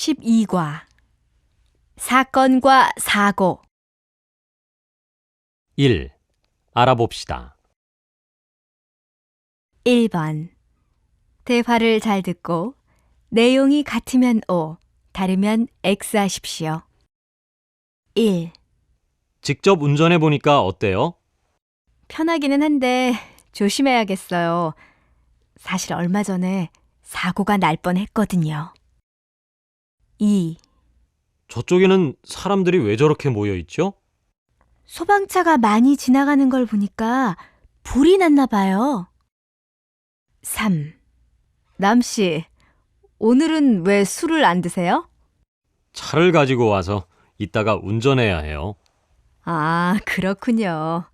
12과 사건과 사고 1. 알아봅시다. 1번 대화를 잘 듣고 내용이 같으면 O, 다르면 X 하십시오. 1. 직접 운전해 보니까 어때요? 편하기는 한데 조심해야겠어요. 사실 얼마 전에 사고가 날 뻔했거든요. 2. 저쪽에는 사람들이 왜 저렇게 모여 있죠? 소방차가 많이 지나가는 걸 보니까 불이 났나 봐요. 3. 남씨, 오늘은 왜 술을 안 드세요? 차를 가지고 와서 이따가 운전해야 해요. 아, 그렇군요.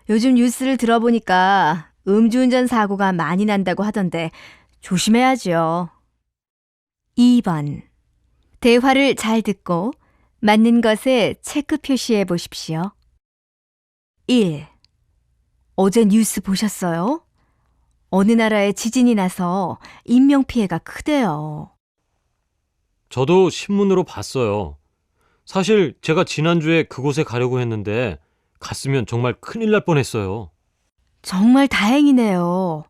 요즘 뉴스를 들어보니까 음주운전 사고가 많이 난다고 하던데 조심해야죠. 2번. 대화를 잘 듣고 맞는 것에 체크 표시해 보십시오. 1. 어제 뉴스 보셨어요? 어느 나라에 지진이 나서 인명피해가 크대요. 저도 신문으로 봤어요. 사실 제가 지난주에 그곳에 가려고 했는데 갔으면 정말 큰일 날 뻔했어요. 정말 다행이네요.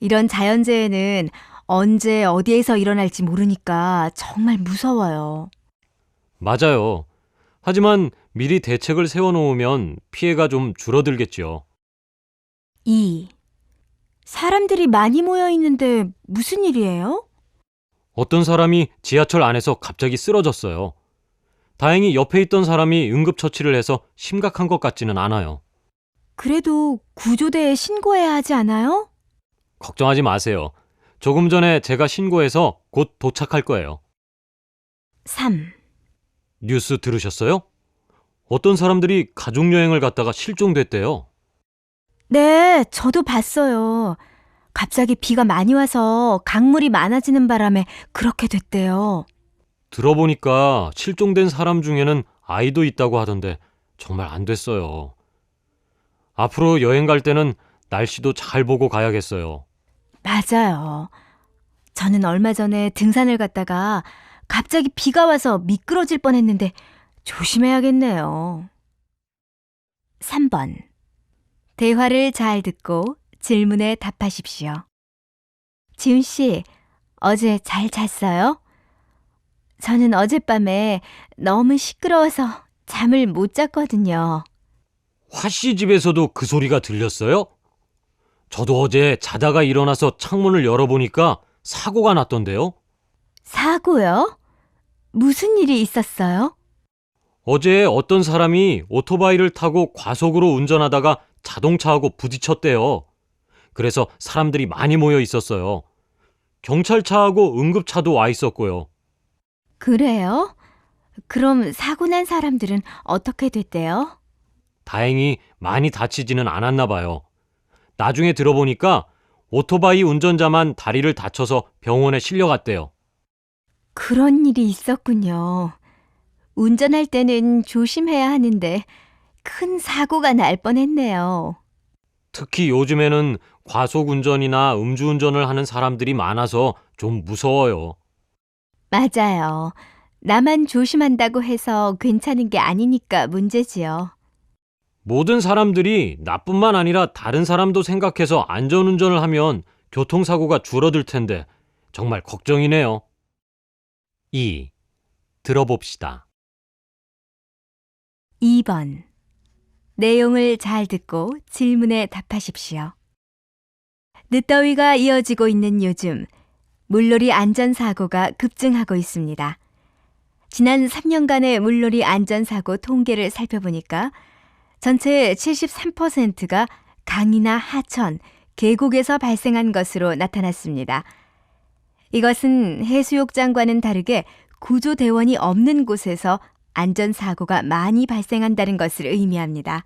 이런 자연재해는 언제 어디에서 일어날지 모르니까 정말 무서워요. 맞아요. 하지만 미리 대책을 세워놓으면 피해가 좀 줄어들겠죠. 2. 사람들이 많이 모여 있는데 무슨 일이에요? 어떤 사람이 지하철 안에서 갑자기 쓰러졌어요. 다행히 옆에 있던 사람이 응급처치를 해서 심각한 것 같지는 않아요. 그래도 구조대에 신고해야 하지 않아요? 걱정하지 마세요. 조금 전에 제가 신고해서 곧 도착할 거예요. 3. 뉴스 들으셨어요? 어떤 사람들이 가족여행을 갔다가 실종됐대요. 네, 저도 봤어요. 갑자기 비가 많이 와서 강물이 많아지는 바람에 그렇게 됐대요. 들어보니까 실종된 사람 중에는 아이도 있다고 하던데 정말 안 됐어요. 앞으로 여행 갈 때는 날씨도 잘 보고 가야겠어요. 맞아요. 저는 얼마 전에 등산을 갔다가 갑자기 비가 와서 미끄러질 뻔했는데 조심해야겠네요. 3번. 대화를 잘 듣고 질문에 답하십시오. 지훈 씨, 어제 잘 잤어요? 저는 어젯밤에 너무 시끄러워서 잠을 못 잤거든요. 화씨 집에서도 그 소리가 들렸어요? 저도 어제 자다가 일어나서 창문을 열어보니까 사고가 났던데요. 사고요? 무슨 일이 있었어요? 어제 어떤 사람이 오토바이를 타고 과속으로 운전하다가 자동차하고 부딪혔대요. 그래서 사람들이 많이 모여 있었어요. 경찰차하고 응급차도 와 있었고요. 그래요? 그럼 사고 난 사람들은 어떻게 됐대요? 다행히 많이 다치지는 않았나 봐요. 나중에 들어보니까 오토바이 운전자만 다리를 다쳐서 병원에 실려갔대요. 그런 일이 있었군요. 운전할 때는 조심해야 하는데 큰 사고가 날 뻔했네요. 특히 요즘에는 과속 운전이나 음주운전을 하는 사람들이 많아서 좀 무서워요. 맞아요. 나만 조심한다고 해서 괜찮은 게 아니니까 문제지요. 모든 사람들이 나뿐만 아니라 다른 사람도 생각해서 안전운전을 하면 교통사고가 줄어들 텐데 정말 걱정이네요. 2. 들어봅시다. 2번. 내용을 잘 듣고 질문에 답하십시오. 늦더위가 이어지고 있는 요즘, 물놀이 안전사고가 급증하고 있습니다. 지난 3년간의 물놀이 안전사고 통계를 살펴보니까 전체의 73%가 강이나 하천, 계곡에서 발생한 것으로 나타났습니다. 이것은 해수욕장과는 다르게 구조대원이 없는 곳에서 안전사고가 많이 발생한다는 것을 의미합니다.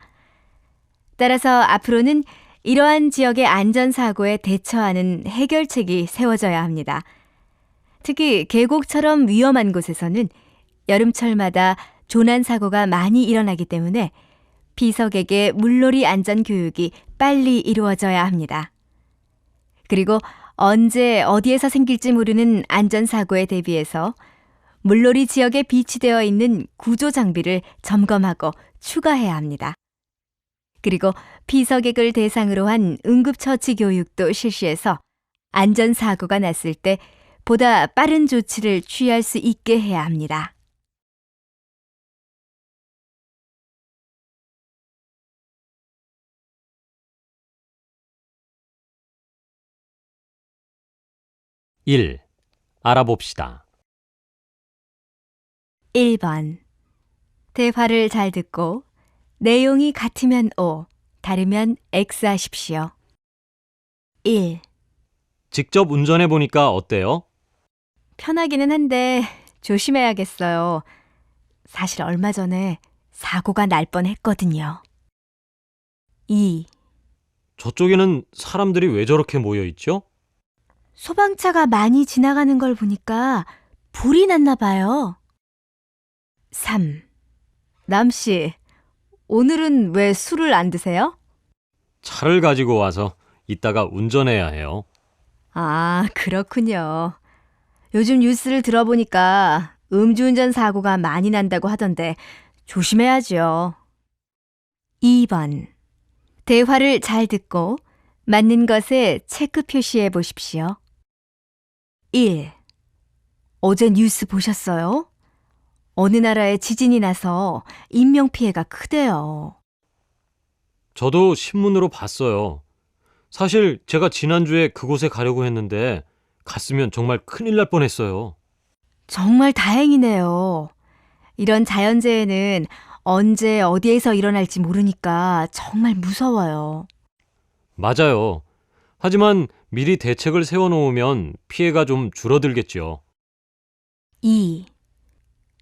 따라서 앞으로는 이러한 지역의 안전사고에 대처하는 해결책이 세워져야 합니다. 특히 계곡처럼 위험한 곳에서는 여름철마다 조난사고가 많이 일어나기 때문에 비석에게 물놀이 안전교육이 빨리 이루어져야 합니다. 그리고 언제 어디에서 생길지 모르는 안전사고에 대비해서 물놀이 지역에 비치되어 있는 구조 장비를 점검하고 추가해야 합니다. 그리고 피서객을 대상으로 한 응급처치 교육도 실시해서 안전사고가 났을 때 보다 빠른 조치를 취할 수 있게 해야 합니다. 일. 알아봅시다. 1번. 대화를 잘 듣고 내용이 같으면 O, 다르면 X 하십시오. 1. 직접 운전해 보니까 어때요? 편하기는 한데 조심해야겠어요. 사실 얼마 전에 사고가 날 뻔했거든요. 2. 저쪽에는 사람들이 왜 저렇게 모여 있죠? 소방차가 많이 지나가는 걸 보니까 불이 났나 봐요. 3. 남씨, 오늘은 왜 술을 안 드세요? 차를 가지고 와서 이따가 운전해야 해요. 아, 그렇군요. 요즘 뉴스를 들어보니까 음주운전 사고가 많이 난다고 하던데 조심해야죠. 2번. 대화를 잘 듣고 맞는 것에 체크 표시해 보십시오. 1. 어제 뉴스 보셨어요? 어느 나라에 지진이 나서 인명피해가 크대요. 저도 신문으로 봤어요. 사실 제가 지난주에 그곳에 가려고 했는데 갔으면 정말 큰일 날 뻔했어요. 정말 다행이네요. 이런 자연재해는 언제 어디에서 일어날지 모르니까 정말 무서워요. 맞아요. 하지만 미리 대책을 세워놓으면 피해가 좀 줄어들겠죠. 2.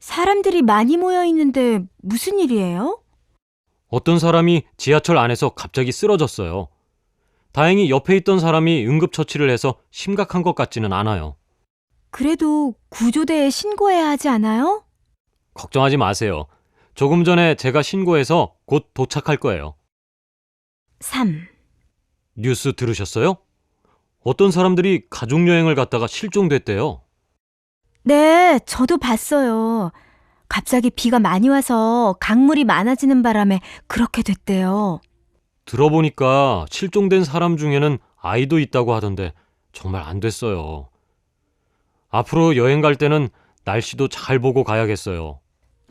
사람들이 많이 모여 있는데 무슨 일이에요? 어떤 사람이 지하철 안에서 갑자기 쓰러졌어요. 다행히 옆에 있던 사람이 응급처치를 해서 심각한 것 같지는 않아요. 그래도 구조대에 신고해야 하지 않아요? 걱정하지 마세요. 조금 전에 제가 신고해서 곧 도착할 거예요. 3. 뉴스 들으셨어요? 어떤 사람들이 가족여행을 갔다가 실종됐대요. 네, 저도 봤어요. 갑자기 비가 많이 와서 강물이 많아지는 바람에 그렇게 됐대요. 들어보니까 실종된 사람 중에는 아이도 있다고 하던데 정말 안 됐어요. 앞으로 여행 갈 때는 날씨도 잘 보고 가야겠어요.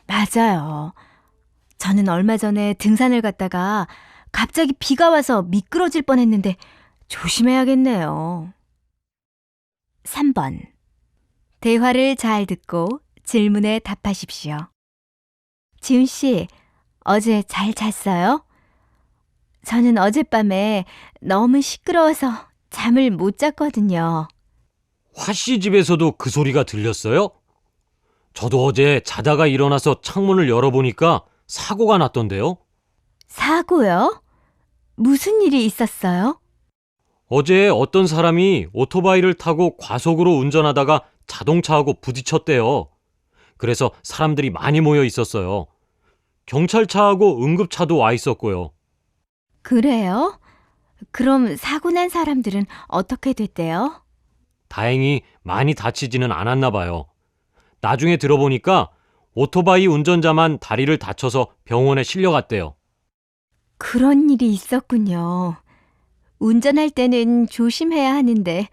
맞아요. 저는 얼마 전에 등산을 갔다가 갑자기 비가 와서 미끄러질 뻔했는데 조심해야겠네요. 3번. 대화를 잘 듣고 질문에 답하십시오. 지훈 씨, 어제 잘 잤어요? 저는 어젯밤에 너무 시끄러워서 잠을 못 잤거든요. 화씨 집에서도 그 소리가 들렸어요? 저도 어제 자다가 일어나서 창문을 열어보니까 사고가 났던데요. 사고요? 무슨 일이 있었어요? 어제 어떤 사람이 오토바이를 타고 과속으로 운전하다가 자동차하고 부딪혔대요. 그래서 사람들이 많이 모여 있었어요. 경찰차하고 응급차도 와 있었고요. 그래요? 그럼 사고 난 사람들은 어떻게 됐대요? 다행히 많이 다치지는 않았나 봐요. 나중에 들어보니까 오토바이 운전자만 다리를 다쳐서 병원에 실려갔대요. 그런 일이 있었군요. 운전할 때는 조심해야 하는데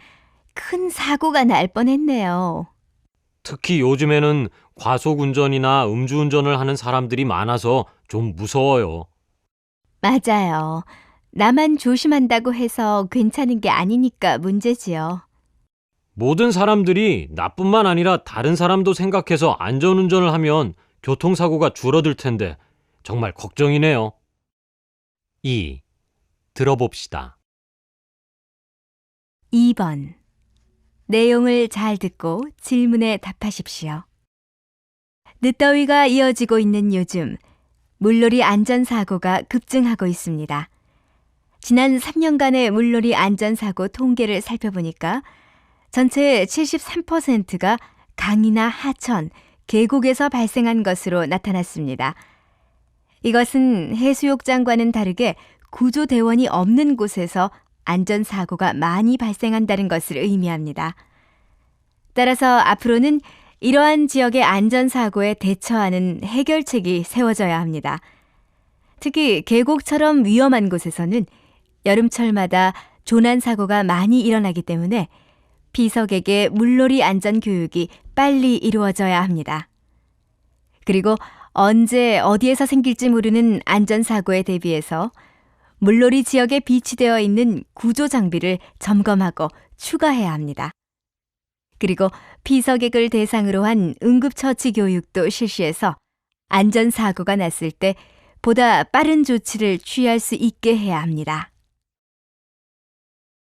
큰 사고가 날 뻔했네요. 특히 요즘에는 과속 운전이나 음주운전을 하는 사람들이 많아서 좀 무서워요. 맞아요. 나만 조심한다고 해서 괜찮은 게 아니니까 문제지요. 모든 사람들이 나뿐만 아니라 다른 사람도 생각해서 안전운전을 하면 교통사고가 줄어들 텐데 정말 걱정이네요. 2. 들어봅시다. 2번. 내용을 잘 듣고 질문에 답하십시오. 늦더위가 이어지고 있는 요즘 물놀이 안전사고가 급증하고 있습니다. 지난 3년간의 물놀이 안전사고 통계를 살펴보니까 전체 73%가 강이나 하천, 계곡에서 발생한 것으로 나타났습니다. 이것은 해수욕장과는 다르게 구조대원이 없는 곳에서 안전사고가 많이 발생한다는 것을 의미합니다. 따라서 앞으로는 이러한 지역의 안전사고에 대처하는 해결책이 세워져야 합니다. 특히 계곡처럼 위험한 곳에서는 여름철마다 조난사고가 많이 일어나기 때문에 비석에게 물놀이 안전교육이 빨리 이루어져야 합니다. 그리고 언제 어디에서 생길지 모르는 안전사고에 대비해서 물놀이 지역에 비치되어 있는 구조 장비를 점검하고 추가해야 합니다. 그리고 피서객을 대상으로 한 응급처치 교육도 실시해서 안전사고가 났을 때 보다 빠른 조치를 취할 수 있게 해야 합니다.